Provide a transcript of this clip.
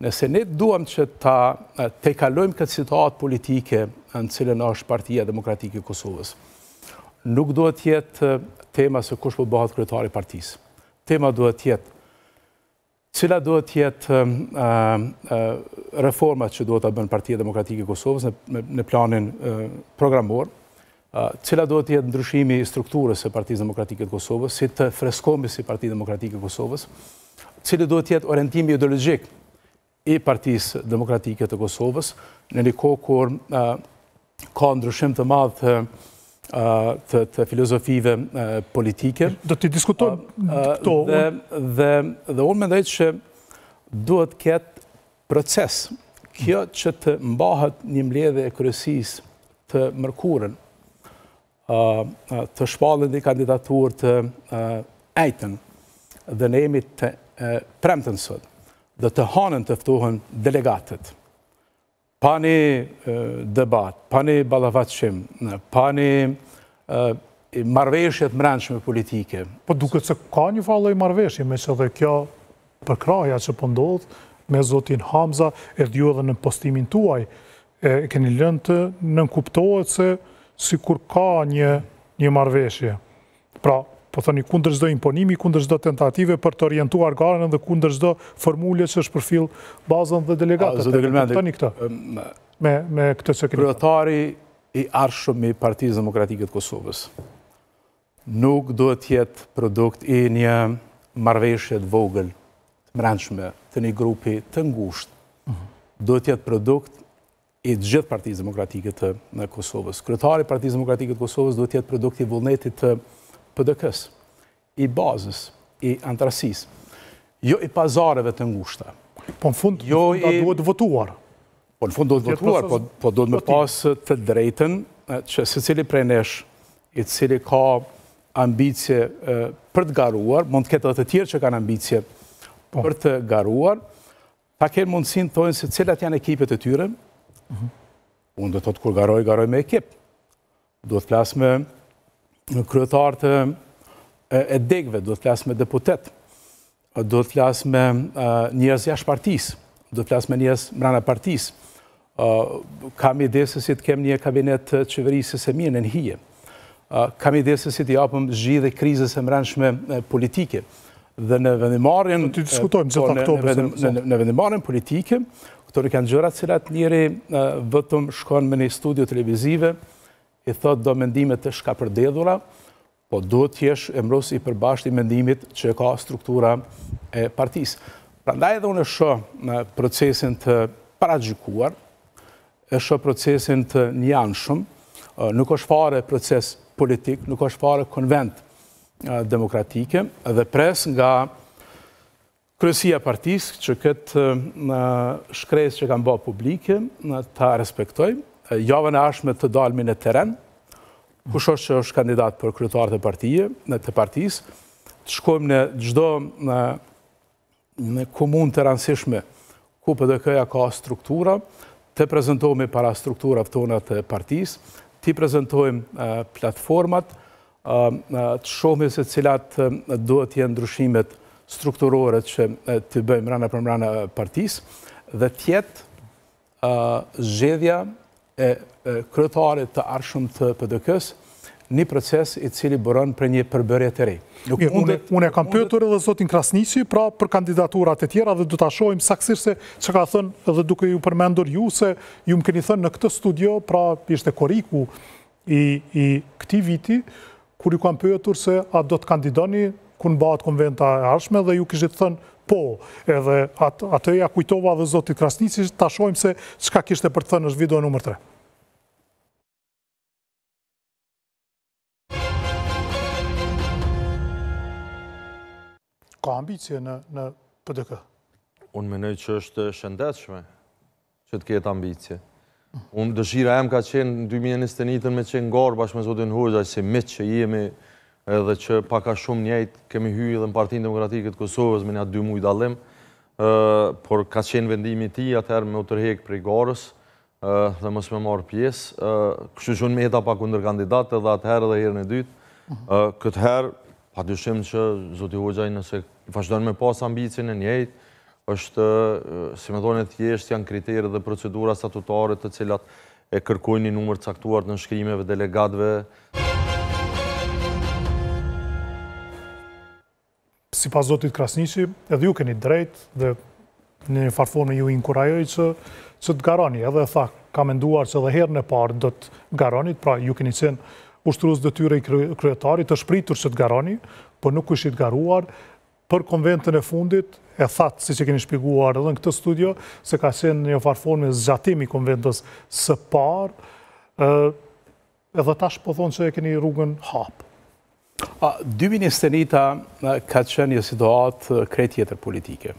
Nëse ne duam që te kalojmë këtë situatë politike në cilën është Partia Demokratike e Kosovës, nuk duhet jetë tema se kush po bëhet kryetari i partisë. Tema duhet jetë cila duhet jetë reformat që duhet ta bënë Partia Demokratike e Kosovës në planin programor, cila duhet jetë ndryshimi i strukturës së Partisë Demokratike të Kosovës, si të freskohemi si Partia Demokratike e Kosovës, cili duhet jetë orientimi ideologjik i Partisë Demokratike të Kosovës, në një kohë kur ka ndryshim të madh të filozofive politike. Do t'i diskutojmë këto. Dhe unë mendoj që duhet ketë proces. Kjo që të mbahet një mbledhje e kryesisë të mërkurën, të shpallën një kandidaturë të ejtën dhe ne jemi të premtën sot, dhe të hanën të ftohen delegatët, pa një debat, pa një ballafaqim, pa një marrëveshjet brendshme politike. Po duket se ka një farë lloj marrëveshje, me që dhe kjo përkraja që po ndodh me zotin Hamza, erdhi edhe në postimin tuaj, e keni lënë të nënkuptohet se sikur ka një marrëveshje. Pra, po thoni kundër çdo imponimi, kundër çdo tentative për të orientuar garën dhe kundër çdo formule që është përfill bazën dhe delegatët. Tani këtë. Me këtë që keni. Kryetari i arshëm i Partisë Demokratike të Kosovës nuk duhet jetë produkt i një marrëveshje të vogël, të brendshme, të një grupi të ngushtë. Duhet jetë produkt i gjithë Partisë Demokratike të Kosovës. Kryetari i Partisë Demokratike të Kosovës duhet jetë produkt i vullnetit të PDK-s, i bazës, i antarësisë, jo i pazareve të ngushta. Po në fund duhet votuar. Po në fund duhet votuar, po duhet me pas të drejtën që secili prej nesh, i cili ka ambicje për të garuar, mund të ketë edhe të tjerë që kanë ambicje për të garuar, ta kenë mundësin të thojnë se cilat janë ekipet e tyre. Unë do të thotë kur garoj me ekip. Duhet të flas me kryetarët e degëve, do të flas me deputet, do të flas me njerëz jashtë partisë, do të flas me njerëz brenda partisë. Kam ide se si të kem një kabinet qeverisës së mirë në hije. Kam ide se si të japim zgjidhje krizës së brendshme politike. Dhe në vendimarrjen në vendimarrjen politike, këto kanë gjëra të cilat njëri vetëm shkon me një studio televizive, i thot do mendimet të shkapërdedhura, po duhet t'jesh emros i përbashkët i mendimit që ka struktura e partisë. Prandaj edhe unë shoh në procesin të paragjykuar, e shoh procesin të njanshëm, nuk është fare proces politik, nuk është fare konvent demokratike, dhe pres nga kryesia e partisë që këtë shkresë që kanë bërë publike ta respektoj. Javën e ardhshme të dalmi në teren, kush është që është kandidat për kryetarët e partisë, të shkojmë në çdo në komunë të rëndësishme ku PDK-ja ka struktura, të prezantohemi para strukturave tona të partisë, të prezantojmë platformat, të shohim se cilat duhet të jenë ndryshimet strukturore që të bëjmë brenda për brenda partisë dhe të jetë zgjedhja e kryetarit të arshëm të PDK-s një proces i cili buron për një përbërje të re. Unë e kam pyetur edhe zotin Krasniqi, pra për kandidaturat e tjera dhe do ta shohim saktësisht se që ka thënë edhe duke ju përmendur ju se ju më keni thënë në këtë studio, pra ishte koriku i këtij viti, kur ju kam pyetur se a do të kandidoni kur bëhet konventa e ardhshme dhe ju kishit thënë po, edhe atë ja kujtova dhe zotit Krasniqi, ta shohim se çka kishte për të thënë në video numër 3. Ka ambicje në PDK? Unë menoj që është shëndetshme që të ketë ambicje. Unë dëshira em ka qenë në 2021 me qenë garë bashkë me zotin Hoxha, si mitë që jemi edhe që paka shumë njëjtë kemi hyjë edhe në Partinë Demokratike të Kosovës me një 2 muaj dallim, por ka qenë vendimi i tij atëherë me u tërheq prej garës dhe mos me marr pjesë. Kështu që unë me heta pa kundër kandidat edhe atëherë edhe herën e dytë. Këtë herë padyshim që zoti Hoxha nëse vazhdon me pas ambicien e njëjtë, është, si me thonë e thjesht, janë kriterë dhe procedura statutare të cilat e kërkojnë një numër caktuar të nënshkrimeve delegatëve. Si pas zotit Krasniqi, edhe ju keni drejt dhe në një farforme ju inkurajoj që të garoni. Edhe tha, ka menduar që edhe herën e parë do të garonit, pra ju keni qenë ushtrues detyre i kryetarit të shpritur që të garoni, por nuk ishit garuar. Për konventën e fundit, e thatë, si që keni shpjeguar edhe në këtë studio, se ka qenë një farforme zgjatimi konventës së parë, edhe tash po thonë që e keni rrugën hapë. 2021 ka qenë një situatë krejt tjetër politike.